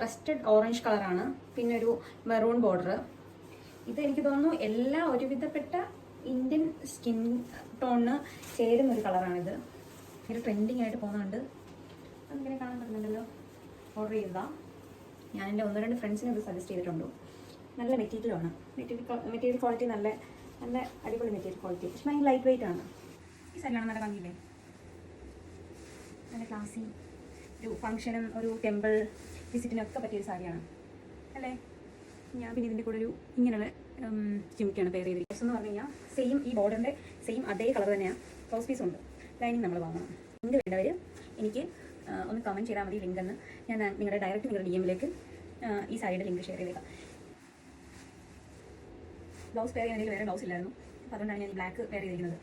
Rusted orange കളറാണ്, പിന്നെ ഒരു മെറൂൺ ബോർഡർ. ഇത് എനിക്ക് തോന്നുന്നു എല്ലാ ഒരുവിധപ്പെട്ട ഇന്ത്യൻ സ്കിൻ ടോണിന് ചേരുന്ന ഒരു കളറാണിത്. ഒരു ട്രെൻഡിങ് ആയിട്ട് പോകുന്നുണ്ട്. അതിങ്ങനെ കാണാൻ പറ്റുന്നുണ്ടല്ലോ. ഓർഡർ ചെയ്തതാണ്. ഞാൻ എൻ്റെ 1-2 ഫ്രണ്ട്സിനെ ഇത് സജസ്റ്റ് ചെയ്തിട്ടുണ്ട്. നല്ല മെറ്റീരിയലാണ്. മെറ്റീരിയൽ ക്വാളിറ്റി നല്ല നല്ല അടിപൊളി മെറ്റീരിയൽ ക്വാളിറ്റി. പക്ഷെ ഭയങ്കര ലൈറ്റ് വെയിറ്റ് ആണ്. ഈ സാരിയാണ് നല്ല ഭംഗിയില്ലേ, നല്ല ക്ലാസി. ഒരു ഫംഗ്ഷനും ഒരു ടെമ്പിൾ വിസിറ്റിനൊക്കെ പറ്റിയൊരു സാരിയാണ് അല്ലേ. ഞാൻ പിന്നെ ഇതിൻ്റെ കൂടെ ഒരു ഇങ്ങനെയുള്ള ജിമിക്കാണ് പെയർ ചെയ്തിരിക്കുന്നത്. ഡ്രസ് എന്ന് പറഞ്ഞു കഴിഞ്ഞാൽ സെയിം ഈ ബോർഡറിൻ്റെ സെയിം അതേ കളർ തന്നെയാണ്. ബ്ലൗസ് പീസ് ഉണ്ട്. ലൈനിങ് നമ്മൾ വാങ്ങണം. ലിങ്ക് വേണ്ടവർ എനിക്ക് ഒന്ന് കമൻറ്റ് ചെയ്താൽ മതി ലിങ്ക് എന്ന്. ഞാൻ നിങ്ങളുടെ നിങ്ങളുടെ DM-ലേക്ക് ഈ സാരിയുടെ ലിങ്ക് ഷെയർ ചെയ്തേക്കാം. ബ്ലൗസ് പെയർ ചെയ്യാൻ വേറെ ബ്ലൗസ് ഇല്ലായിരുന്നു, അപ്പോൾ അതുകൊണ്ടാണ് ഞാൻ ബ്ലാക്ക് പെയർ ചെയ്തിരിക്കുന്നത്.